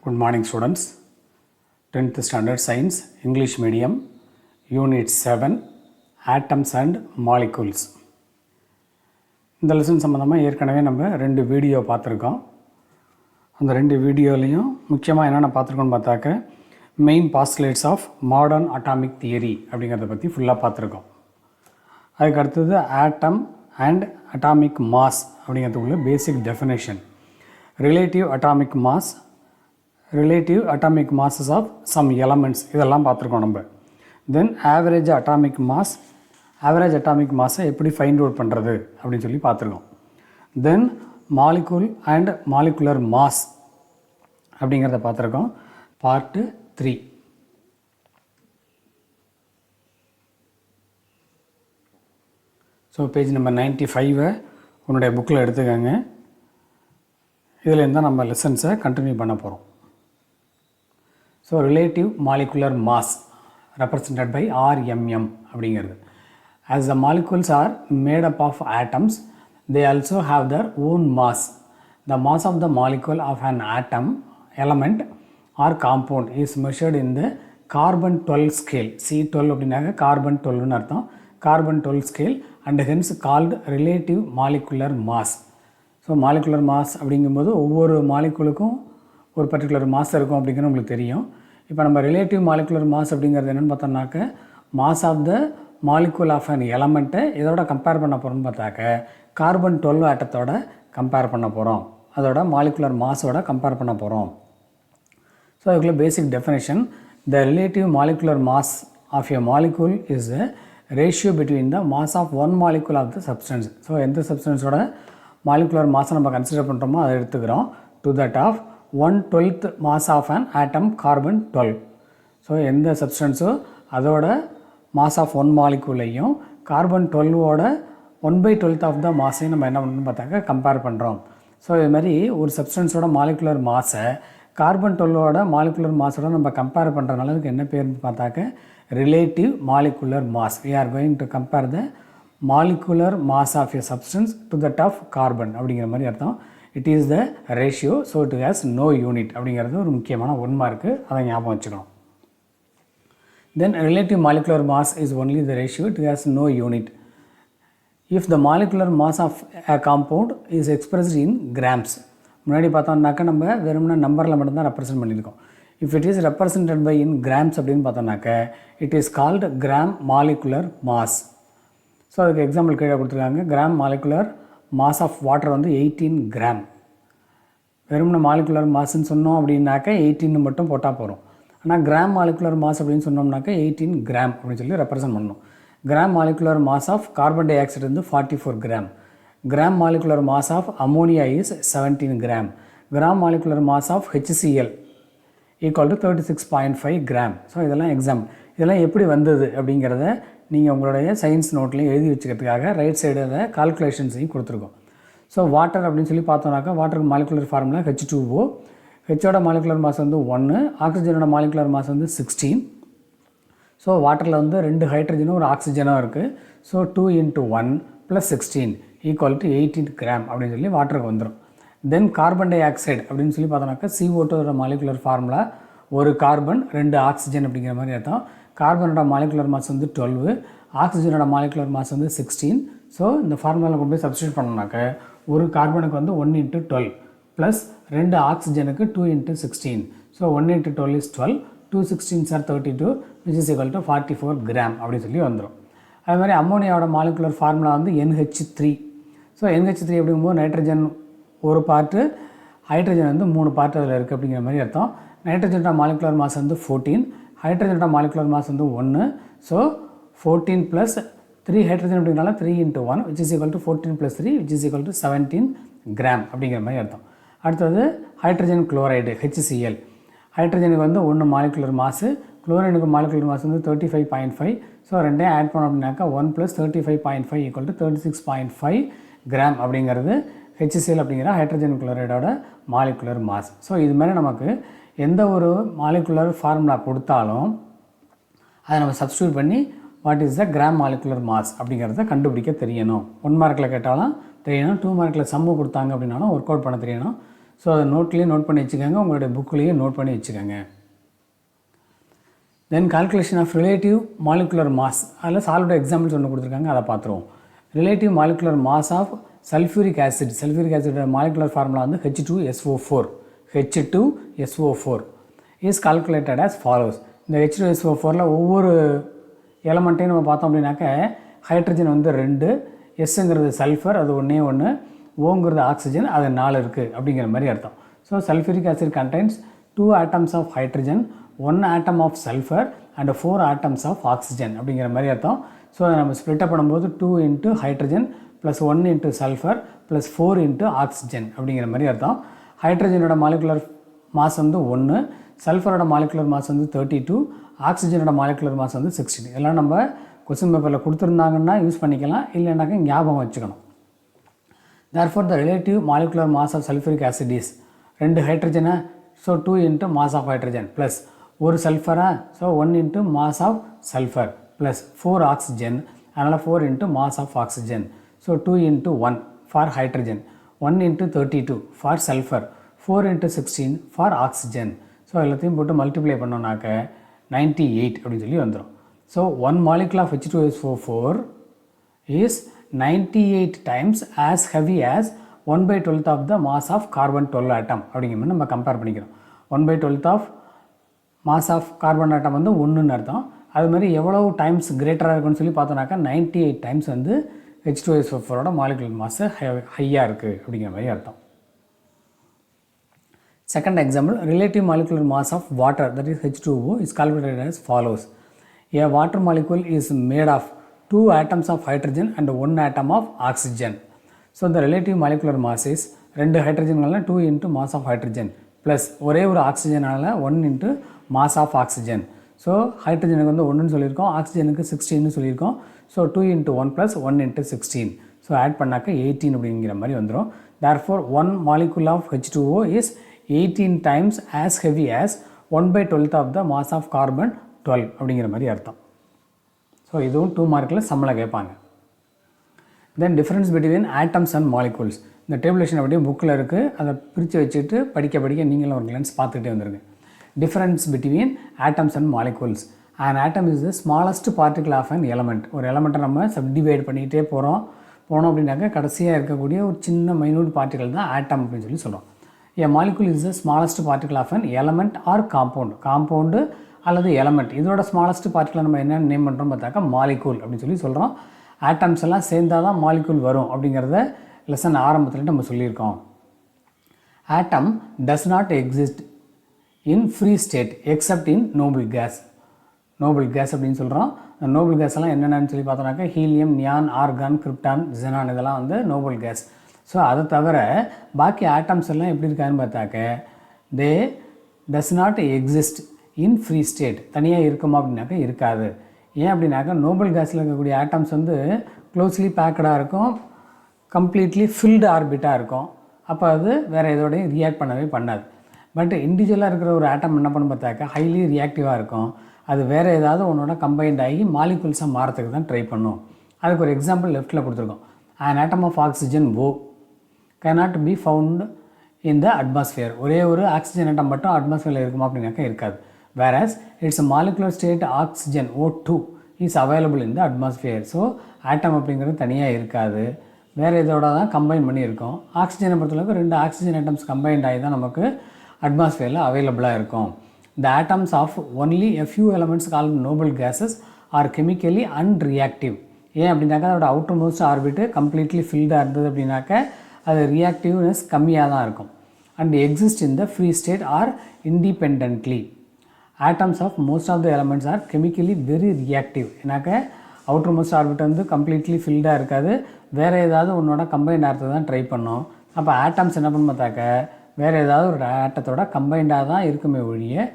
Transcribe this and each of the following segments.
Good morning students, 10th standard science, English medium, Unit 7, Atoms and Molecules. இந்த lesson சம்பந்தமாக ஏற்கனவே நம்ம 2 video பார்த்துருக்கோம். அந்த 2 வீடியோலையும் முக்கியமாக என்னென்ன பார்த்துருக்கோன்னு பார்த்தாக்க main postulates of modern atomic theory அப்படிங்கிறத பற்றி ஃபுல்லாக பார்த்துருக்கோம். அதுக்கு அடுத்தது ஆட்டம் அண்ட் அட்டாமிக் மாஸ் அப்படிங்கிறதுக்குள்ள basic definition, relative atomic masses of some elements இதெல்லாம் பார்த்துருக்கோம் நம்ம. தென் ஆவரேஜ் அட்டாமிக் மாஸை எப்படி ஃபைண்ட் அவுட் பண்ணுறது அப்படின்னு சொல்லி பார்த்துருக்கோம். தென் மாலிகுல் அண்ட் மாலிகுலர் மாஸ் அப்படிங்கிறத பார்த்துருக்கோம். பார்ட்டு 3. ஸோ பேஜ் நம்பர் 95 உன்னுடைய புக்கில் எடுத்துக்கோங்க. இதில் இருந்தால் நம்ம லெசன்ஸை கண்டினியூ பண்ண போகிறோம். So relative molecular mass represented by RMM அப்படிங்கிறது. As the molecules are made up of atoms, they also have their own mass. The mass of the molecule of an atom, element or compound is measured in the carbon 12 scale. C12 அப்படின்னாக்க carbon 12னு அர்த்தம். carbon 12 scale and hence called relative molecular mass. So molecular mass அப்படிங்கும்போது ஒவ்வொரு மாலிகுலுக்கும் ஒரு particular mass இருக்கும் அப்படிங்கிறது உங்களுக்கு தெரியும். இப்போ நம்ம ரிலேட்டிவ் மாலிகுலர் மாஸ் அப்படிங்கிறது என்னென்னு பார்த்தோம்னாக்க mass of the molecule of an எலமெண்ட்டை இதோட கம்பேர் பண்ண போகிறோம்னு பார்த்தாக்க கார்பன் 12 ஆட்டத்தோட கம்பேர் பண்ண போகிறோம், அதோட மாலிகுலர் மாஸோட கம்பேர் பண்ண போகிறோம். ஸோ அதுக்குள்ள basic definition, the relative molecular mass of a molecule is the ratio between the mass of one molecule of the substance. So எந்த சப்ஸ்டன்ஸோட மாலிகுலர் மாஸை நம்ம கன்சிடர் பண்ணுறோமோ அதை எடுத்துக்கிறோம். To that of 1/12 mass of an atom carbon 12. So எந்த சப்ஸ்டன்ஸோ அதோட மாஸ் ஆஃப் ஒன் மாலிகுலையும் கார்பன் 12ஓட 1/12 ஆஃப் த மாஸையும் நம்ம என்ன பண்ணணும்னு பார்த்தாக்க கம்பேர் பண்ணுறோம். ஸோ இது மாதிரி ஒரு சப்ஸ்டன்ஸோட மாலிகுலர் மாஸை கார்பன் 12ஓட மாலிகுலர் மாஸோட நம்ம கம்பேர் பண்ணுறதுனால அதுக்கு என்ன பேர்னு பார்த்தாக்க relative molecular mass. We are going to compare the molecular mass of a substance to that of carbon அப்படிங்கிற மாதிரி அர்த்தம். It is the ratio, so it has no unit அப்படிங்கிறது ஒரு முக்கியமான ஒன்மா இருக்குது, அதை ஞாபகம் வச்சுக்கணும். Then relative molecular mass is only the ratio, it has no unit. If the molecular mass of a compound is expressed in grams. முன்னாடி பார்த்தோம்னாக்கா நம்ம வெறும்னா நம்பரில் மட்டும்தான் ரெப்ரசென்ட் பண்ணியிருக்கோம். If it is represented by in grams அப்படின்னு பார்த்தோம்னாக்க it is called gram molecular mass. So அதுக்கு எக்ஸாம்பிள் கீழே கொடுத்துருக்காங்க. Gram molecular mass of water வந்து 18 கிராம். வெறும்னா மாலிகுலர் மாஸ்ன்னு சொன்னோம் அப்படின்னாக்க 18 மட்டும் போட்டால் போகிறோம். ஆனால் கிராம் மாலிகுலர் மாஸ் அப்படின்னு சொன்னோம்னாக்க 18 கிராம் அப்படின்னு சொல்லி ரெப்ரசன்ட் பண்ணணும். Gram molecular mass of carbon dioxide வந்து 44 gram. Gram molecular mass of ammonia is 17 gram. Gram molecular mass of HCl equal to 36.5 gram. So இதெல்லாம் எக்ஸாம்பிள். இதெல்லாம் எப்படி வந்தது அப்படிங்கிறத நீங்கள் உங்களுடைய சயின்ஸ் நோட்லேயும் எழுதி வச்சுக்கிறதுக்காக ரைட் சைடு அதை கால்குலேஷன்ஸையும் கொடுத்துருக்கோம். ஸோ வாட்டர் அப்படின்னு சொல்லி பார்த்தோம்னாக்கா வாட்டருக்கு மாலிகுலர் ஃபார்முலா H2O. ஹெச்சோட மாலிகுலர் மாஸ் வந்து 1, ஆக்சிஜனோட மாலிகுலர் மாஸ் வந்து 16. ஸோ வாட்டரில் வந்து 2 ஹைட்ரஜனும் ஒரு ஆக்சிஜனும் இருக்குது. ஸோ 2 × 1 + 16 ஈக்குவல் டு 18 கிராம் அப்படின்னு சொல்லி வாட்டருக்கு வந்துடும். தென் கார்பன் டை ஆக்சைடு அப்படின்னு சொல்லி பார்த்தோம்னாக்கா CO2 மாலிகுலர் ஃபார்முலா ஒரு கார்பன் 2 ஆக்சிஜன் அப்படிங்கிற மாதிரி அர்த்தம். கார்பனோட மாலிகுலர் மாஸ் வந்து 12, ஆக்சிஜனோட மாலிகுலர் மாஸ் வந்து 16. ஸோ இந்த ஃபார்முலாவில் கொண்டு போய் சப்ஸ்டியூட் பண்ணோம்னாக்க ஒரு கார்பனுக்கு வந்து 1 × 12 plus 2 ஆக்சிஜனுக்கு 2 × 16. So 1 × 12 is 12, 2 16s are 32 which is equal to 44 gram அப்படின்னு சொல்லி வந்துடும். அது மாதிரி அம்மோனியாவோட மாலிகுலர் ஃபார்முலா வந்து NH3. ஸோ NH3 அப்படிங்கும்போது நைட்ரஜன் ஒரு பார்ட்டு, ஹைட்ரஜன் வந்து 3 பார்ட்டு அதில் இருக்குது அப்படிங்கிற மாதிரி அர்த்தம். நைட்ரஜனோட மாலிகுலர் மாஸ் வந்து 14, ஹைட்ரஜனோட மாலிகுலர் மாஸ் வந்து 1. ஸோ 14 ப்ளஸ் 3 ஹைட்ரஜன் அப்படிங்கிறனால 3 × 1 which is equal to 14 + 3 which is equal to 17 gram அப்படிங்கிற மாதிரி அர்த்தம். அடுத்தது ஹைட்ரஜன் குளோரைடு HCl. ஹைட்ரஜனுக்கு வந்து 1 மாலிகுலர் மாசு, குளோரைனுக்கு மாலிகுலர் மாஸ் வந்து 35.5. ஸோ ரெண்டையும் ஆட் பண்ணோம் அப்படின்னாக்கா 1 + 35.5 = 36.5 கிராம் அப்படிங்கிறது HCl அப்படிங்கிற ஹைட்ரஜன் குளோரைடோட மாலிகுலர் மாஸ். ஸோ இது மாதிரி நமக்கு எந்த ஒரு மாலிகுலர் ஃபார்முலா கொடுத்தாலும் அதை நம்ம சப்ஸ்டியூட் பண்ணி what is the gram molecular mass அப்படிங்கிறத கண்டுபிடிக்க தெரியணும். 1 மார்க்கில் கேட்டாலும் தெரியணும், 2 மார்க்கில் சம்மு கொடுத்தாங்க அப்படின்னாலும் ஒர்க் அவுட் பண்ண தெரியணும். ஸோ அதை நோட்லேயும் நோட் பண்ணி வச்சுக்கோங்க, உங்களுடைய புக்லேயும் நோட் பண்ணி வச்சுக்கோங்க. Then calculation of relative molecular mass, அதில் சால்வோட எக்ஸாம்பிள்ஸ் ஒன்று கொடுத்துருக்காங்க, அதை பார்த்துருவோம். Relative molecular mass of sulphuric acid, sulphuric ஆசிடோட மாலிகுலர் ஃபார்முலா வந்து H2SO4 is calculated as follows. இந்த H2SO4ல் ஒவ்வொரு எலமெண்ட்டையும் நம்ம பார்த்தோம் அப்படின்னாக்க ஹைட்ரஜன் வந்து 2, எஸ்ங்கிறது சல்ஃபர் அது ஒன்று, ஓங்கிறது ஆக்சிஜன் அது 4 இருக்குது அப்படிங்கிற மாதிரி அர்த்தம். So sulphuric acid contains 2 atoms of hydrogen, 1 atom of sulphur and 4 atoms of oxygen அப்படிங்கிற மாதிரி அர்த்தம். ஸோ அதை நம்ம ஸ்ப்ளிட்டப் பண்ணும்போது 2 into hydrogen plus 1 into sulphur plus 4 into oxygen அப்படிங்கிற மாதிரி அர்த்தம். ஹைட்ரஜனோட மாலிகுலர் மாஸ் வந்து 1, சல்ஃபரோட மாலிகுலர் மாஸ் வந்து 32, ஆக்சிஜனோட மாலிகுலர் மாஸ் வந்து 16. இதெல்லாம் நம்ம கொஸ்டின் பேப்பரில் கொடுத்துருந்தாங்கன்னா யூஸ் பண்ணிக்கலாம், இல்லைனாக்கா ஞாபகம் வச்சுக்கணும். therefore the relative molecular mass of sulfuric acid is 2 ஹைட்ரஜனா, so 2 into mass of hydrogen plus 1 சல்ஃபரா, so 1 into mass of sulfur plus 4 oxygen, அதனால் 4 into mass of oxygen. So 2 into 1 for hydrogen, 1 into 32 for sulfur, 4 into 16 for oxygen. So எல்லாத்தையும் போட்டு multiply பண்ணோன்னாக்க 98 அப்படின்னு சொல்லி வந்துடும். So 1 molecule of H2SO4 is 98 times as heavy as 1/12 of the mass of carbon 12 atom அப்படிங்கிற மாதிரி நம்ம compare பண்ணிக்கிறோம். 1/12 of mass of carbon atom வந்து 1ன்னு அர்த்தம். அது மாதிரி எவ்வளவு டைம்ஸ் கிரேட்டராக இருக்குன்னு சொல்லி பார்த்தோன்னாக்கா 98 டைம்ஸ் வந்து H2SO4ஓட மாலிகுலர் மாஸ் ஹையாக இருக்குது அப்படிங்கிற மாதிரி அர்த்தம். Second example, relative molecular mass of water that is H2O is calculated as follows. A water molecule is made of 2 atoms of hydrogen and 1 atom of oxygen. So the relative molecular mass is 2 ஹைட்ரஜனால 2 into mass of hydrogen plus ஒரே ஒரு ஆக்சிஜனால 1 into mass of oxygen. So ஹைட்ரஜனுக்கு வந்து 1ன்னு சொல்லியிருக்கோம், ஆக்சிஜனுக்கு 16ன்னு சொல்லியிருக்கோம். So 2 into 1 plus 1 into 16. So add பண்ணாக்க 18 அப்படிங்கிற மாதிரி வந்துடும். therefore 1 molecule of H2O is 18 times as heavy as 1/12 of the mass of carbon 12 அப்படிங்கிற மாதிரி அர்த்தம். ஸோ இதுவும் 2 மார்க்கில் சம்மளை கேட்பாங்க. Then difference between atoms and molecules, இந்த டேபிளேஷன் அப்படியே புக்கில் இருக்குது, அதை பிரித்து வச்சுட்டு படிக்க நீங்களும் ஒரு கிளான்ஸ் பார்த்துக்கிட்டே வந்துருங்க. Difference between atoms and molecules. an atom is the smallest particle of an element. ஒரு எலமெண்ட்டை நம்ம சப்டிவைட் பண்ணிகிட்டே போனோம் அப்படின்னாக்க கடைசியாக இருக்கக்கூடிய ஒரு சின்ன மைனூட் பார்ட்டிகல் தான் ஆட்டம் அப்படின்னு சொல்லி சொல்கிறோம். a molecule is the smallest particle of an element or compound அல்லது எலமெண்ட். இதோட ஸ்மாலஸ்ட் பார்ட்டிகலை நம்ம என்ன நேம் பண்ணுறோம் பார்த்தாக்கா மாலிகூல் அப்படின்னு சொல்லி சொல்கிறோம். ஆட்டம்ஸ் எல்லாம் சேர்ந்தால் தான் மாலிகூல் வரும் அப்படிங்கிறத லெசன் ஆரம்பத்தில் நம்ம சொல்லியிருக்கோம். Atom does not exist in free state except in noble gas அப்படின்னு சொல்கிறோம். நோபல் கேஸ் எல்லாம் என்னென்னு சொல்லி பார்த்தோம்னாக்கா helium, neon, argon, krypton, xenon இதெல்லாம் வந்து நோபல் கேஸ். ஸோ அதை தவிர பாக்கி ஆட்டம்ஸ் எல்லாம் எப்படி இருக்காதுன்னு பார்த்தாக்க they does not exist in free state, தனியாக இருக்குமா அப்படின்னாக்கா இருக்காது. ஏன் அப்படின்னாக்கா நோபல் கேஸில் இருக்கக்கூடிய ஆட்டம்ஸ் வந்து க்ளோஸ்லி பேக்கடாக இருக்கும், கம்ப்ளீட்லி ஃபில்டு ஆர்பிட்டாக இருக்கும். அப்போ அது வேறு எதோடையும் ரியாக்ட் பண்ணவே பண்ணாது. பட் இண்டிவிஜுவலாக இருக்கிற ஒரு ஆட்டம் என்ன பண்ண பார்த்தாக்கா ஹைலி ரியாக்டிவாக இருக்கும். அது வேறு ஏதாவது ஒன்றோட கம்பைன்ட் ஆகி மாலிகூல்ஸாக மாறத்துக்கு தான் ட்ரை பண்ணும். அதுக்கு ஒரு எக்ஸாம்பிள் லெஃப்ட்டில் கொடுத்துருக்கோம். an atom of oxygen O cannot be found in the atmosphere. ஒரே ஒரு ஆக்சிஜன் ஆட்டம் மட்டும் அட்மாஸ்பியரில் இருக்குமா அப்படின்னாக்கா இருக்காது. whereas its molecular state oxygen O2 is available in the atmosphere. So atom அப்படிங்கிறது தனியாக இருக்காது, வேறு இதோட தான் கம்பைன் பண்ணியிருக்கோம். ஆக்சிஜனை பொறுத்தளவுக்கு 2 ஆக்சிஜன் ஆட்டம்ஸ் கம்பைன்ட் ஆகி தான் நமக்கு அட்மாஸ்பியரில் அவைலபிளாக இருக்கும். the atoms of only a few elements called noble gases are chemically unreactive. ஏன் அப்படின்னாக்கா அதோட அவுட்டர் மோஸ்ட் ஆர்பிட்டு கம்ப்ளீட்லி ஃபில்டாக இருந்தது அப்படின்னாக்க அது ரியாக்டிவ்னஸ் கம்மியாக தான் இருக்கும். And exist in the free state or independently. Atoms of most of the elements are chemically very reactive. ஏன்னாக்க அவுட்டர் மோஸ்ட் ஆர்பிட் வந்து கம்ப்ளீட்லி ஃபில்டாக இருக்காது, வேறு ஏதாவது ஒன்றோட கம்பைண்ட் ஆகிறது தான் ட்ரை பண்ணோம். அப்போ ஆட்டம்ஸ் என்ன பண்ண பார்த்தாக்க வேறு ஏதாவது ஒரு ஆட்டத்தோட கம்பைண்டாக தான் இருக்குமே ஒழிய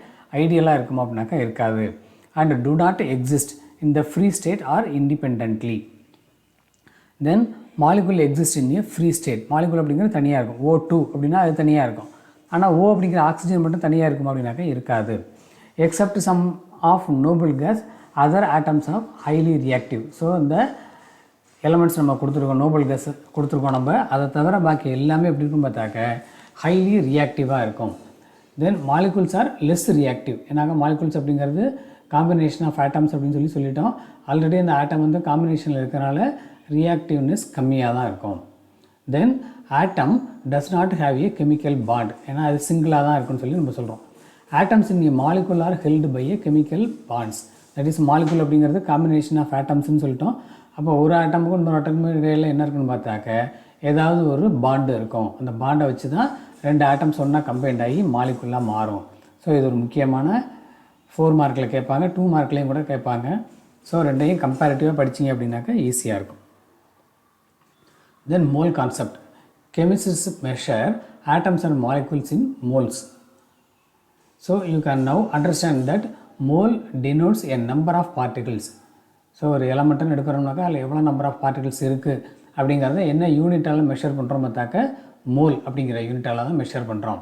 ஐடியலாக இருக்குமா அப்படின்னாக்கா இருக்காது. And do not exist in the free state or independently. Then molecule exists in a free state. molecule அப்படிங்கிறது தனியாக இருக்கும். O2 அப்படின்னா அது தனியாக இருக்கும். ஆனால் O அப்படிங்கிற ஆக்சிஜன் மட்டும் தனியாக இருக்குமா அப்படின்னாக்கா இருக்காது. except some of noble gas, other atoms are highly reactive. So இந்த எலமெண்ட்ஸ் நம்ம கொடுத்துருக்கோம், நோபல் கேஸ் கொடுத்துருக்கோம் நம்ம, அதை தவிர பாக்கி எல்லாமே எப்படி இருக்கும் பார்த்தாக்க ஹைலி ரியாக்டிவாக இருக்கும். Then molecules are less reactive. ஏன்னாக்க மாலிகுல்ஸ் அப்படிங்கிறது காம்பினேஷன் ஆஃப் ஆட்டம்ஸ் அப்படின்னு சொல்லிட்டோம். ஆல்ரெடி அந்த ஆட்டம் வந்து காம்பினேஷனில் இருக்கிறனால ரியாக்டிவ்னஸ் கம்மியாக தான் இருக்கும். Then atom does not have a chemical bond. ஏன்னா அது சிங்கிளாக தான் இருக்குன்னு சொல்லி நம்ம சொல்கிறோம். Atoms in a molecule are held by a chemical bonds. That is molecule அப்படிங்கிறது காம்பினேஷன் ஆஃப் ஆட்டம்ஸ்னு சொல்லிட்டோம். அப்போ ஒரு ஆட்டமுக்கும் இன்னொரு ஆட்டமுக்கும் இடையில் என்ன இருக்குன்னு பார்த்தாக்க ஏதாவது ஒரு பாண்டு இருக்கும். அந்த பாண்டை வச்சு தான் 2 ஆட்டம்ஸ் ஒன்றா கம்பைண்ட் ஆகி மாலிகுலாக மாறும். ஸோ இது ஒரு முக்கியமான 4 மார்க்கில் கேட்பாங்க, 2 மார்க்லேயும் கூட கேட்பாங்க. ஸோ ரெண்டையும் கம்பேரிட்டிவாக படிச்சிங்க அப்படின்னாக்கா ஈஸியாக இருக்கும். Then mole concept. Chemists measure atoms and molecules in moles. So you can now understand that mole denotes a number of particles. So ஒரு எலமெண்ட்டுன்னு எடுக்கிறோம்னாக்கா அதில் எவ்வளோ நம்பர் ஆஃப் பார்ட்டிகல்ஸ் இருக்குது அப்படிங்கிறத என்ன யூனிட்டால் மெஷர் பண்ணுறோம் பார்த்தாக்க மோல் அப்படிங்கிற யூனிட்டால் தான் மெஷர் பண்ணுறோம்.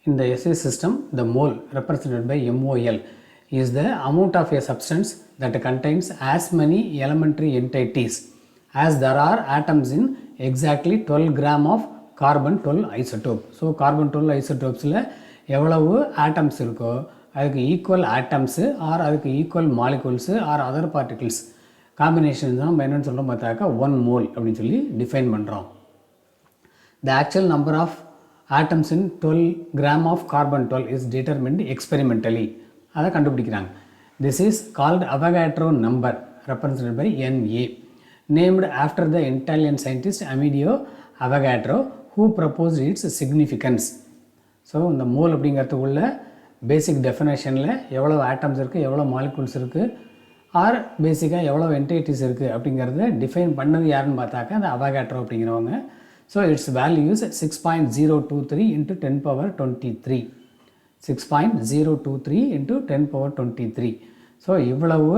இந்த SI system, the mole represented by MOL is the amount of a substance that contains as many elementary entities as there are atoms in exactly 12 gram of carbon 12 isotope. So carbon 12 ஐசோடோப்ஸில் எவ்வளவு atoms இருக்கோ அதுக்கு equal atoms or அதுக்கு equal molecules or other particles combination தான் நம்ம என்னென்னு சொல்கிறோம் பார்த்தாக்கா 1 mole அப்படின்னு சொல்லி டிஃபைன் பண்ணுறோம். The actual number of atoms in 12 gram of carbon 12 is determined experimentally. அதை கண்டுபிடிக்கிறாங்க. This is called Avogadro number represented by Na, named after the Italian scientist Amedeo Avogadro who proposed its significance. So இந்த mole அப்படிங்கிறதுக்குள்ள பேசிக் டெஃபினேஷனில் எவ்வளோ atoms இருக்குது, எவ்வளோ molecules இருக்குது, R பேசிக்காக எவ்வளோ entities இருக்குது அப்படிங்கிறத டிஃபைன் பண்ணது யாருன்னு பார்த்தாக்க அந்த அவாகாட்ரோ அப்படிங்கிறவங்க. So it's values 6.023 into 10 power 23. 6.023 into 10 power 23. So இவ்வளவு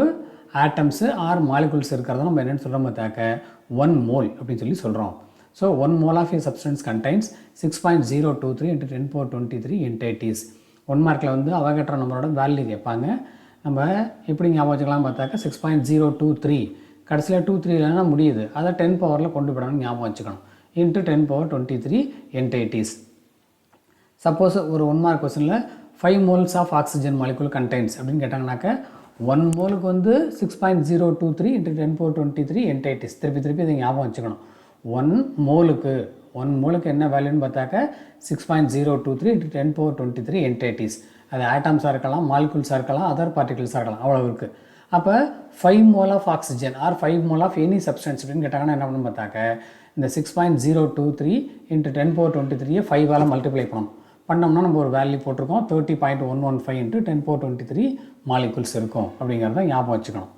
ஆட்டம்ஸு ஆர் மாலிகூல்ஸ் இருக்கிறத நம்ம என்னென்னு சொல்கிறோம் பார்த்தாக்க 1 mole அப்படின்னு சொல்லி சொல்கிறோம். So 1 mole of a substance contains 6.023 into 10 power 23 entities. 1 மார்க்கில் வந்து அவாகாட்ரோ நம்பரோட வேல்யூ கேட்பாங்க. நம்ம எப்படி ஞாபகம் வச்சுக்கலாம் பார்த்தாக்க 6.023 கடைசியில் 23 இல்லைன்னா முடியுது, அதை 10 பவரில் கொண்டு போடணும்னு ஞாபகம் வச்சுக்கணும். Into 10 power 23 entities. சப்போஸ் ஒரு 1 மார்க் கொஸ்டினில் 5 moles of oxygen molecule contains அப்படின்னு கேட்டாங்கனாக்க 1 moleக்கு வந்து 6.023 into 10 power 23 entities. திருப்பி இதை ஞாபகம் வச்சுக்கணும். 1 moleக்கு என்ன வேல்யூன்னு பார்த்தாக்க 6.023 into 10 power 23 entities. அது ஆட்டம்ஸாக இருக்கலாம், மாலிகூல்ஸாக இருக்கலாம், அதர் பார்ட்டிகிள்ஸாக இருக்கலாம், அவ்வளோ இருக்குது. அப்போ 5 mole of oxygen or 5 mole of any substance அப்படின்னு கேட்டாங்கன்னா என்ன பண்ணணும் பார்த்தாக்க இந்த 6.023 into 10 power 23 5ஆல் மல்டிப்ளை பண்ணோம்னா நம்ம ஒரு வேல்யூ போட்டிருக்கோம் 30.115 into 10 power 23 மாலிகூல்ஸ் இருக்கும் அப்படிங்கிறத ஞாபகம் வச்சுக்கணும்.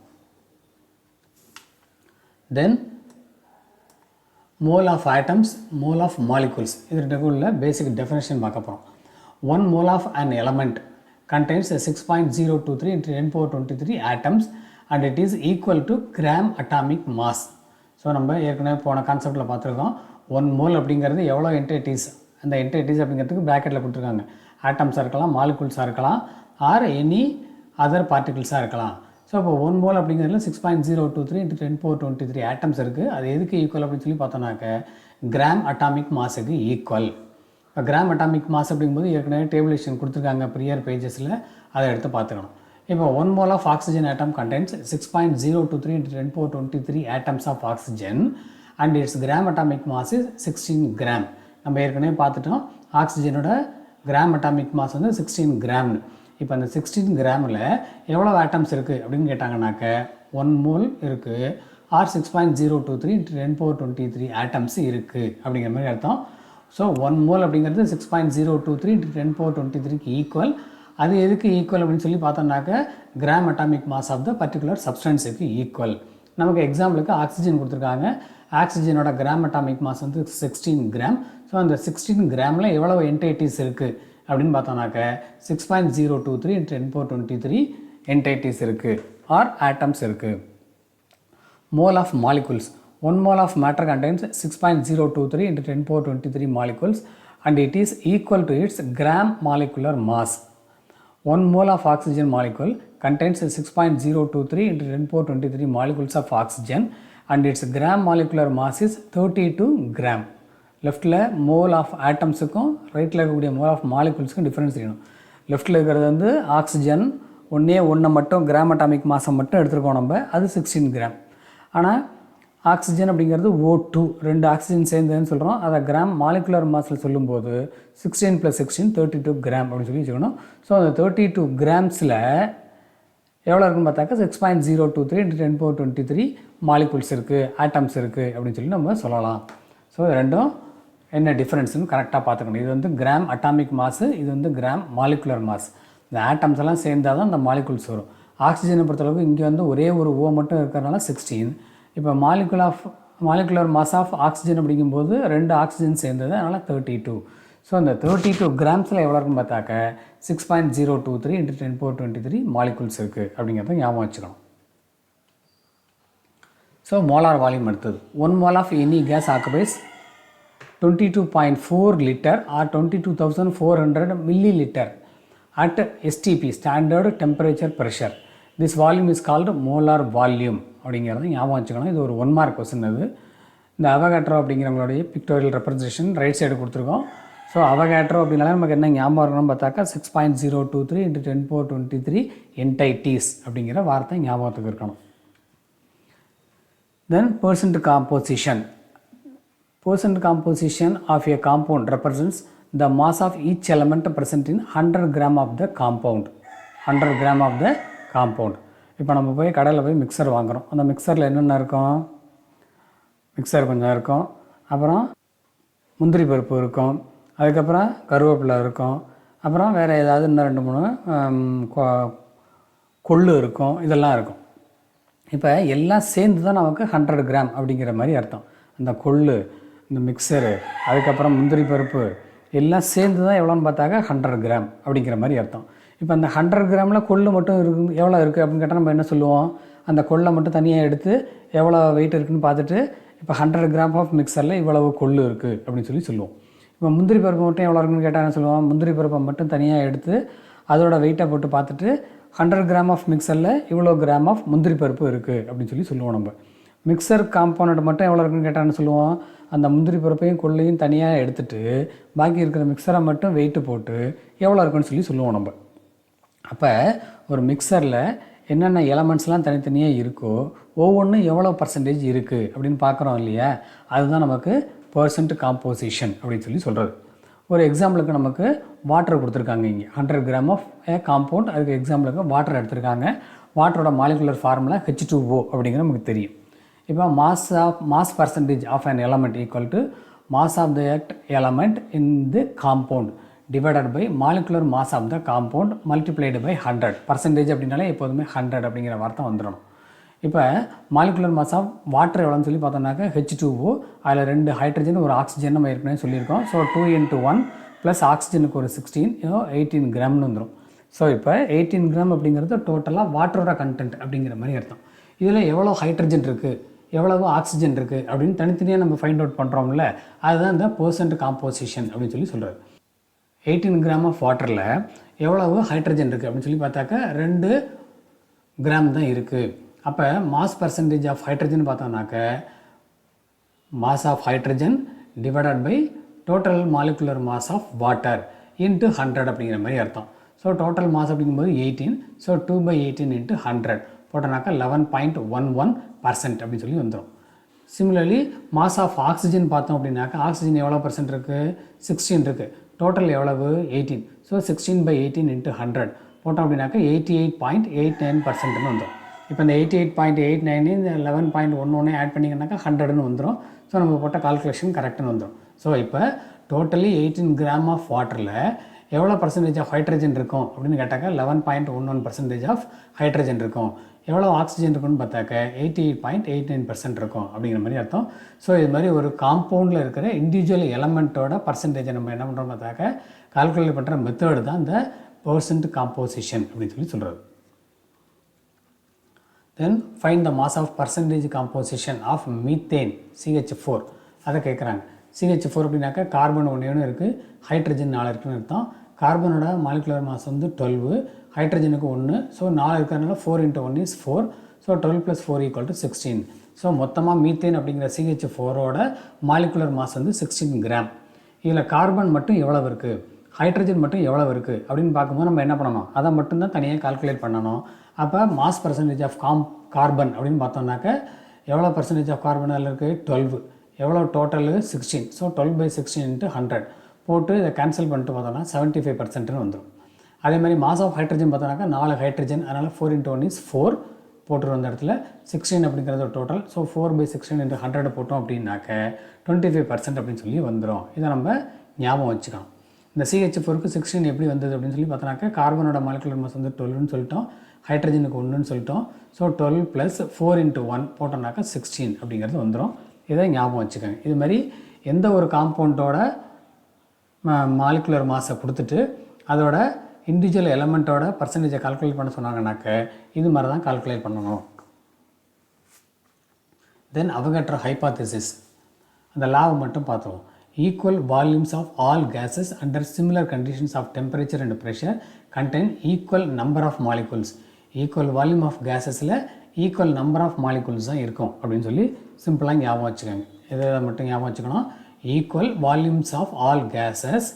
தென் mole of atoms, mole of molecules. இதுக்குள்ள பேசிக் டெஃபினேஷன் பார்க்க போகிறோம். 1 mole of an element contains 6.023 into 10 power 23 atoms and it is equal to gram atomic mass. So நம்ம ஏற்கனவே போன கான்செப்டில் பார்த்துருக்கோம். 1 mole அப்படிங்கிறது எவ்வளோ என்டைட்டிஸ், அந்த என்டைட்டிஸ் அப்படிங்கிறதுக்கு ப்ராக்கெட்டில் கொடுத்துருக்காங்க. ஆட்டம்ஸாக இருக்கலாம், மாலிகூல்ஸாக இருக்கலாம், ஆர் எனி அதர் பார்ட்டிகிள்ஸாக இருக்கலாம். ஸோ இப்போ 1 mole அப்படிங்கிறதுல 6.023 into 10 power 23 ஆட்டம்ஸ் இருக்குது. அது எதுக்கு ஈக்குவல் அப்படின்னு சொல்லி பார்த்தோன்னாக்க கிராம் அட்டாமிக் மாஸுக்கு ஈக்குவல். இப்போ கிராம் அட்டாமிக் மாஸ் அப்படிங்கும்போது ஏற்கனவே டேபிளேஷன் கொடுத்துருக்காங்க ப்ரியர் பேஜஸில், அதை எடுத்து பார்த்துக்கணும். இப்போ 1 mole of oxygen atom contains 6.023 into 10 power 23 atoms of oxygen and its gram atomic mass is 16 gram. நம்ம ஏற்கனவே பார்த்துட்டோம் ஆக்சிஜனோட கிராம் அட்டாமிக் மாஸ் வந்து 16 கிராம்னு. இப்போ அந்த 16 கிராமில் எவ்வளோ ஆட்டம்ஸ் இருக்குது அப்படின்னு கேட்டாங்கன்னாக்க 1 mole இருக்குது ஆர் 6.023 into 10 power 23 ஆட்டம்ஸ் இருக்குது அப்படிங்கிற மாதிரி அர்த்தம். ஸோ 1 mole அப்படிங்கிறது 6.023 into 10 power 23க்கு ஈக்குவல். அது எதுக்கு ஈக்குவல் அப்படின்னு சொல்லி பார்த்தோம்னாக்க gram atomic mass of the particular சப்ஸ்டன்ஸுக்கு ஈக்குவல். நமக்கு எக்ஸாம்பிளுக்கு ஆக்சிஜன் கொடுத்துருக்காங்க. ஆக்சிஜனோட கிராம் அட்டாமிக் மாஸ் வந்து 16 கிராம். ஸோ அந்த 16 கிராமில் எவ்வளோ என்டைட்டிஸ் இருக்குது அப்படின்னு பார்த்தோம்னாக்க 6.023 into 10 power 23 என்டைட்டிஸ் இருக்குது ஆர் ஆட்டம்ஸ் இருக்குது. Mole of molecules. 1 mole of matter contains 6.023 into 10 power 23 molecules and it is equal to its gram molecular mass. 1 mole of oxygen molecule contains 6.023 into 10 power 23 molecules of oxygen and its gram molecular mass is 32 gram. லெஃப்ட்டில் mole of ஆட்டம்ஸுக்கும் ரைட்டில் இருக்கக்கூடிய mole of மாலிகுல்ஸுக்கும் difference தெரியணும். லெஃப்ட்டில் இருக்கிறது வந்து oxygen ஒன்று மட்டும் gram atomic மாசம் மட்டும் எடுத்துருக்கோம் நம்ம, அது 16 கிராம். ஆனால் ஆக்சிஜன் அப்படிங்கிறது O2 2 ஆக்சிஜன் சேர்ந்ததுன்னு சொல்கிறோம். அதை கிராம் மாலிகுலர் மாஸில் சொல்லும்போது 16 + 16 32 கிராம் அப்படின்னு சொல்லி வச்சுக்கணும். ஸோ அந்த 32 கிராம்ஸில் எவ்வளோ இருக்குன்னு பார்த்தாக்கா 6.023 × 10⁻23 மாலிகுல்ஸ் இருக்குது, ஆட்டம்ஸ் இருக்குது அப்படின்னு சொல்லி நம்ம சொல்லலாம். ஸோ இது ரெண்டும் என்ன டிஃப்ரென்ஸ்னு கரெக்டாக பார்த்துக்கணும். இது வந்து கிராம் அட்டாமிக் மாஸு, இது வந்து கிராம் மாலிகுலர் மாஸ். இந்த ஆட்டம்ஸ் எல்லாம் சேர்ந்தால் தான் இந்த மாலிகுல்ஸ் வரும். ஆக்சிஜனை பொறுத்தளவுக்கு இங்கே வந்து ஒரே ஒரு O மட்டும் இருக்கிறதுனால 16. இப்போ மாலிகுலர் மாஸ் ஆஃப் ஆக்சிஜன் அப்படிங்கும்போது 2 ஆக்சிஜன் சேர்ந்தது, அதனால் 32. ஸோ அந்த 32 கிராம்ஸில் எவ்வளோ இருக்குன்னு பார்த்தாக்க 6.023 × 10⁻23 மாலிகுல்ஸ் இருக்குது அப்படிங்கிறத ஞாபகம் வச்சுக்கணும். ஸோ மோலார் வால்யூம் எடுத்தது 1 mole of any gas occupies 22.4 liter or 22,400 milliliter at STP standard temperature pressure. This volume is called molar volume அப்படிங்கிறத ஞாபகம் வச்சுக்கணும். இது ஒரு 1 mark கொஸ்டின். அது இந்த அவகாட்ரோ அப்படிங்கிறவங்களுடைய பிக்டோரியல் ரெப்ரசன்டேஷன் ரைட் சைடு கொடுத்துருக்கோம். ஸோ அவகாட்ரோ அப்படின்னால நமக்கு என்ன ஞாபகம் இருக்கணும்னு பார்த்தாக்கா 6.023 × 10⁻23 entities அப்படிங்கிற வார்த்தை ஞாபகத்துக்கு இருக்கணும். Then percent composition. Percent composition of a compound represents the mass of each element present in 100 gram of the compound. 100 gram of the compound. இப்போ நம்ம போய் கடையில் போய் மிக்சர் வாங்குகிறோம். அந்த மிக்சரில் என்னென்ன இருக்கும்? மிக்சர் கொஞ்சம் இருக்கும், அப்புறம் முந்திரி பருப்பு இருக்கும், அதுக்கப்புறம் கருவேப்பிலை இருக்கும், அப்புறம் வேறு ஏதாவது இன்னும் 2-3 கொள்ளு இருக்கும், இதெல்லாம் இருக்கும். இப்போ எல்லாம் சேர்ந்து தான் நமக்கு 100 கிராம் அப்படிங்கிற மாதிரி அர்த்தம். அந்த கொள்ளு, இந்த மிக்சரு, அதுக்கப்புறம் முந்திரி பருப்பு எல்லாம் சேர்ந்து தான் எவ்வளோன்னு பார்த்தாக்க 100 கிராம் அப்படிங்கிற மாதிரி அர்த்தம். இப்போ அந்த 100 கிராமில் கொள்ளு மட்டும் இருக்குது, எவ்வளோ இருக்குது அப்படின்னு கேட்டால் நம்ம என்ன சொல்லுவோம்? அந்த கொள்ளை மட்டும் தனியாக எடுத்து எவ்வளோ வெயிட் இருக்குதுன்னு பார்த்துட்டு இப்போ 100 கிராம் ஆஃப் மிக்சரில் இவ்வளவு கொள்ளு இருக்குது அப்படின்னு சொல்லி சொல்லுவோம். இப்போ முந்திரி பருப்பு மட்டும் எவ்வளோ இருக்குன்னு கேட்டால் என்ன சொல்லுவோம்? முந்திரி பருப்பை மட்டும் தனியாக எடுத்து அதோட வெயிட்டை போட்டு பார்த்துட்டு 100 கிராம் ஆஃப் மிக்சரில் இவ்வளோ கிராம் ஆஃப் முந்திரி பருப்பு இருக்குது அப்படின்னு சொல்லி சொல்லுவோம். நம்ம மிக்சர் காம்போனண்ட் மட்டும் எவ்வளோ இருக்குன்னு கேட்டால் என்ன சொல்லுவோம்? அந்த முந்திரி பருப்பையும் கொள்ளையும் தனியாக எடுத்துகிட்டு பாக்கி இருக்கிற மிக்சரை மட்டும் வெயிட்டு போட்டு எவ்வளோ இருக்குன்னு சொல்லி சொல்லுவோம் நம்ம. அப்போ ஒரு மிக்சரில் என்னென்ன எலமெண்ட்ஸ்லாம் தனித்தனியாக இருக்கோ ஒவ்வொன்றும் எவ்வளோ பர்சன்டேஜ் இருக்குது அப்படின்னு பார்க்குறோம் இல்லையா? அதுதான் நமக்கு பர்சன்ட் காம்போசிஷன் அப்படின்னு சொல்லி சொல்கிறது. ஒரு எக்ஸாம்பிளுக்கு நமக்கு வாட்டர் கொடுத்துருக்காங்க. இங்கே 100 கிராம் ஆஃப் ஏ காம்பவுண்ட், அதுக்கு எக்ஸாம்பிளுக்கு வாட்டர் எடுத்திருக்காங்க. வாட்டரோட மாலிகுலர் ஃபார்முலா H2O அப்படிங்கிற நமக்கு தெரியும். இப்போ mass percentage of an element equal to mass of the element in the compound divided by molecular mass of the compound multiplied by 100. Percentage அப்படின்னாலே எப்போதுமே 100 அப்படிங்கிற வார்த்தை வந்துடணும். இப்போ மாலிகுலர் மாஸ் ஆஃப் வாட்டர் எவ்வளோன்னு சொல்லி பார்த்தோம்னாக்கா H2O, அதில் 2 ஹைட்ரஜன் ஒரு ஆக்சிஜன் நம்ம ஏற்கனவே சொல்லியிருக்கோம். ஸோ 2 × 1 ப்ளஸ் ஆக்சிஜனுக்கு ஒரு 16, 18 கிராம்னு வந்துடும். ஸோ இப்போ 18 கிராம் அப்படிங்கிறது டோட்டலாக வாட்டரோட கண்டென்ட் அப்படிங்கிற மாதிரி அர்த்தம். இதில் எவ்வளோ ஹைட்ரஜன் இருக்குது, எவ்வளவு ஆக்சிஜன் இருக்குது அப்படின்னு தனித்தனியாக நம்ம ஃபைண்ட் அவுட் பண்ணுறோம்ல, அதுதான் இந்த பர்சன்ட் காம்போசிஷன் அப்படின்னு சொல்லி சொல்கிறது. 18 கிராம் ஆஃப் வாட்டரில் எவ்வளவு ஹைட்ரஜன் இருக்குது அப்படின்னு சொல்லி பார்த்தாக்கா 2 கிராம் தான் இருக்குது. அப்போ மாஸ் பர்சன்டேஜ் ஆஃப் ஹைட்ரஜன் பார்த்தோம்னாக்க mass of hydrogen divided by total molecular mass of water into 100 அப்படிங்கிற மாதிரி அர்த்தம். ஸோ டோட்டல் மாஸ் அப்படிங்கும்போது 18. ஸோ 2/18 × 100 போட்டோம்னாக்கா 11.11% அப்படின்னு சொல்லி வந்துடும். சிமிலர்லி மாஸ் ஆஃப் ஆக்சிஜன் பார்த்தோம் அப்படின்னாக்கா ஆக்சிஜன் எவ்வளோ பர்சன்ட் இருக்குது? 16 இருக்குது. டோட்டல் எவ்வளவு? 18. ஸோ 16/18 × 100 போட்டோம் அப்படின்னாக்கா 88.89%ன்னு வந்துடும். இப்போ இந்த 88.89 இந்த 11.11 ஆட் பண்ணிங்கன்னாக்கா 100ன்னு வந்துடும். ஸோ நம்ம போட்ட கால்குலேஷன் கரெக்டுன்னு வந்துடும். ஸோ இப்போ டோட்டலி 18 கிராம் ஆஃப் வாட்டரில் எவ்வளோ பர்சன்டேஜ் ஆஃப் ஹைட்ரஜன் இருக்கும் அப்படின்னு கேட்டாக்கா 11.11% ஆஃப் ஹைட்ரஜன் இருக்கும். எவ்வளோ ஆக்சிஜன் இருக்குன்னு பார்த்தாக்க 88.89% இருக்கும் அப்படிங்கிற மாதிரி அர்த்தம். ஸோ இது மாதிரி ஒரு காம்பவுண்டில் இருக்கிற இண்டிவிஜுவல் எலமெண்ட்டோட பர்சன்டேஜை நம்ம என்ன பண்ணுறோம் பார்த்தாக்க கால்குலேட் பண்ணுற மெத்தடு தான் இந்த பர்சன்ட் காம்போசிஷன் அப்படின்னு சொல்லி சொல்கிறது. Then find the mass of percentage composition of methane CH4 அதை கேட்குறாங்க. CH4 அப்படின்னாக்கா கார்பன் 1 இருக்குது, ஹைட்ரஜன் 4 இருக்குன்னு அர்த்தம். கார்பனோட மாலிகுலர் மாஸ் வந்து 12, ஹைட்ரஜனுக்கு 1. ஸோ 4 இருக்கிறதுனால 4 × 1 is 4. ஸோ 12 + 4 = 16. ஸோ மொத்தமாக மீத்தேன் அப்படிங்கிற CH4ஓட மாலிகுலர் மாஸ் வந்து 16 கிராம். இதில் கார்பன் மட்டும் எவ்வளவு இருக்குது, ஹைட்ரஜன் மட்டும் எவ்வளவு இருக்குது அப்படின்னு பார்க்கும்போது நம்ம என்ன பண்ணணும், அதை மட்டும்தான் தனியாக கால்குலேட் பண்ணணும். அப்போ மாஸ் பர்சன்டேஜ் ஆஃப் கார்பன் அப்படின்னு பார்த்தோம்னாக்க எவ்வளோ பர்சன்டேஜ் ஆஃப் கார்பன் அதில் இருக்குது 12, எவ்வளோ டோட்டலு 16. ஸோ 12/16 × 100 போட்டு இதை கேன்சல் பண்ணிட்டு பார்த்தோம்னா 75% வந்துடும். அதே மாதிரி மாஸ் ஆஃப் ஹைட்ரஜன் பார்த்தோம்னாக்கா 4 ஹைட்ரஜன், அதனால் 4 × 1 is 4 போட்டுருவோம் அந்த இடத்துல. 16 அப்படிங்கிறது ஒரு டோட்டல். ஸோ 4/16 × 100 போட்டோம் அப்படின்னாக்க 25% அப்படின்னு சொல்லி வந்துடும். இதை நம்ம ஞாபகம் வச்சுக்கலாம். இந்த CH4க்கு 16 எப்படி வந்தது அப்படின்னு சொல்லி பார்த்தோம்னாக்கா கார்பனோட மாலிகுலர் மாஸ் வந்து 12ன்னு சொல்லிட்டோம், ஹைட்ரஜனுக்கு 1ன்னு சொல்லிட்டோம். ஸோ 12 + 4 × 1 போட்டோம்னாக்கா 16 அப்படிங்கிறது வந்துடும். இதை ஞாபகம் வச்சுக்கோங்க. இது மாதிரி எந்த ஒரு காம்பவுண்டோட மாலிகுலர் மாஸை கொடுத்துட்டு அதோட இண்டிவிஜுவல் எலமெண்ட்டோட பர்சன்டேஜை கால்குலேட் பண்ண சொன்னாங்கன்னாக்க இது மாதிரி தான் கால்குலேட் பண்ணணும். தென் அவகாட்ரோ ஹைபாத்தசிஸ் அந்த லாவை மட்டும் பார்த்தோம். Equal volumes of all gases under similar conditions of temperature and pressure contain equal number of molecules. Equal volume of கேஸஸில் ஈக்குவல் நம்பர் ஆஃப் மாலிகுல்ஸ் தான் இருக்கும் அப்படின்னு சொல்லி சிம்பிளாக ஞாபகம் வச்சுக்கோங்க. இதை மட்டும் ஞாபகம் வச்சுக்கணும். Equal volumes of all gases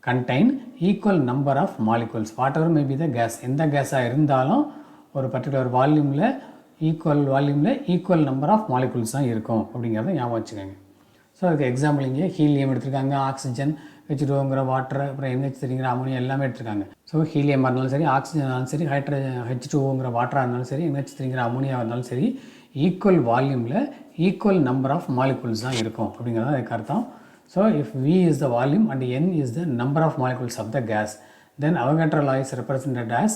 contain equal number of molecules whatever may be the gas. எந்த கேஸாக இருந்தாலும் ஒரு பர்டிகுலர் வால்யூமில் ஈக்குவல் நம்பர் ஆஃப் மாலிகுல்ஸ் தான் இருக்கும் அப்படிங்கிறத ஞாபகம் வச்சுக்கோங்க. ஸோ அதுக்கு எக்ஸாம்பிள் இங்கே ஹீலியம் எடுத்திருக்காங்க, ஆக்சிஜன், H2ங்கிற வாட்டர், அப்புறம் NH3ங்கிற அமோனியா எல்லாமே எடுத்திருக்காங்க. ஸோ ஹீலியமாக இருந்தாலும் சரி, ஆக்சிஜன் இருந்தாலும் சரி, H2ங்கிற வாட்டராக இருந்தாலும் சரி, NH3ங்கிற அமோனியா இருந்தாலும் சரி, ஈக்குவல் வால்யூமில் ஈக்குவல் நம்பர் ஆஃப் மாலிகுல்ஸ் தான் இருக்கும் அப்படிங்கிறது அதுக்கு அர்த்தம். So, if V is the volume and N is the number of molecules of the gas, then Avogadro law is represented as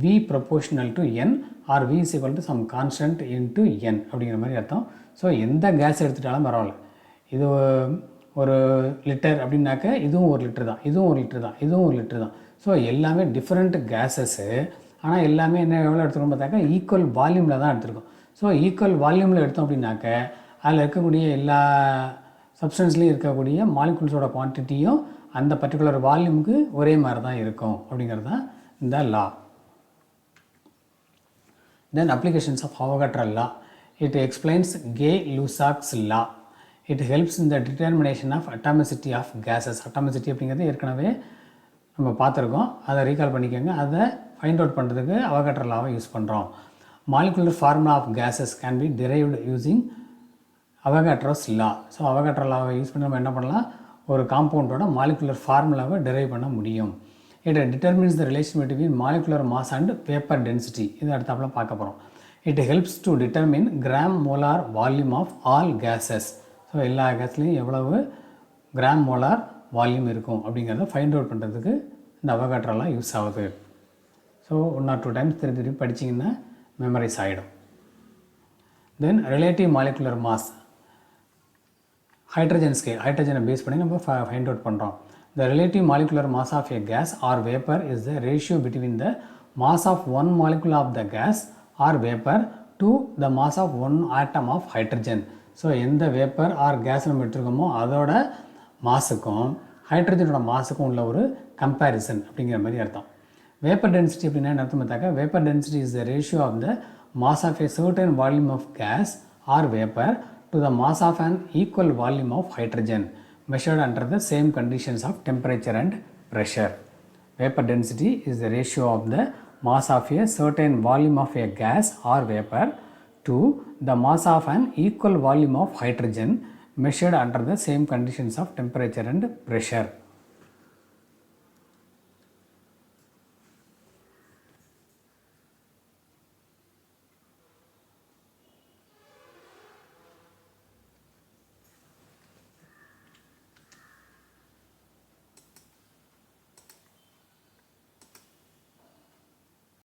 V proportional to N or V is equal to some constant into N அப்படிங்கிற மாதிரி அர்த்தம். So எந்த case எடுத்துட்டாலும் பரவாயில்ல, இது ஒரு litre அப்படின்னாக்க இதுவும் ஒரு லிட்டர் தான், இதுவும் ஒரு லிட்டர் தான், இதுவும் ஒரு லிட்டர் தான். ஸோ எல்லாமே டிஃப்ரெண்ட் கேஸஸ்ஸு, ஆனால் எல்லாமே என்ன எவ்வளோ எடுத்துக்கணும் பார்த்தாக்கா ஈக்குவல் வால்யூமில் தான் எடுத்துருக்கோம். ஸோ ஈக்குவல் வால்யூமில் எடுத்தோம் அப்படின்னாக்க அதில் இருக்கக்கூடிய எல்லா சப்ஸ்டன்ஸ்லேயும் இருக்கக்கூடிய மாலிகுல்ஸோட குவான்டிட்டியும் அந்த பர்டிகுலர் வால்யூமுக்கு ஒரே மாதிரி தான் இருக்கும் அப்படிங்கிறது தான் இந்த law. Then applications of Avogadro law. It explains Gay-Lussac's law. It helps in the determination of atomicity of gases. Atomicity அப்படிங்கிறது ஏற்கனவே நம்ம பார்த்துருக்கோம், அதை ரீகால் பண்ணிக்கோங்க. அதை ஃபைண்ட் அவுட் பண்ணுறதுக்கு அவகாட்ரோ லாவை யூஸ் பண்ணுறோம். Molecular formula of gases can be derived using Avogadro's law. So Avogadro லாவை யூஸ் பண்ணி நம்ம என்ன பண்ணலாம், ஒரு காம்பவுண்டோட மாலிகுலர் ஃபார்முலாவை டிரைவ் பண்ண முடியும். It determines the relation between molecular mass and vapour density. இது அடுத்தாப்புல பார்க்க போகிறோம். It helps to determine gram molar volume of all gases. So எல்லா கேஸ்லேயும் எவ்வளவு கிராம் மோலார் வால்யூம் இருக்கும் அப்படிங்கிறத ஃபைண்ட் அவுட் பண்ணுறதுக்கு இந்த அவகாட்ரோ லா யூஸ் ஆகுது. ஸோ 1 or 2 டைம்ஸ் திருப்பி படிச்சிங்கன்னா மெமரைஸ் ஆகிடும். Then relative molecular mass. Hydrogen scale, ஹைட்ரஜனை பேஸ் பண்ணி நம்ம ஃபைண்ட் அவுட் பண்ணுறோம். The relative molecular mass of a gas or vapor is the ratio between the mass of one molecule of the gas or vapor to the mass of one atom of hydrogen. So எந்த vapour R case நம்ம எடுத்துருக்கோமோ அதோட மாஸுக்கும் ஹைட்ரஜனோட மாஸுக்கும் உள்ள ஒரு comparison அப்படிங்கிற மாதிரி அர்த்தம். Vapour density அப்படின்னா என்ன அர்த்தம் பார்த்தாக்கா, vapour density is the ratio of the mass of a certain volume of gas or vapor to the mass of an equal volume of hydrogen measured under the same conditions of temperature and pressure. Vapor density is the ratio of the mass of a certain volume of a gas or vapor to the mass of an equal volume of hydrogen measured under the same conditions of temperature and pressure.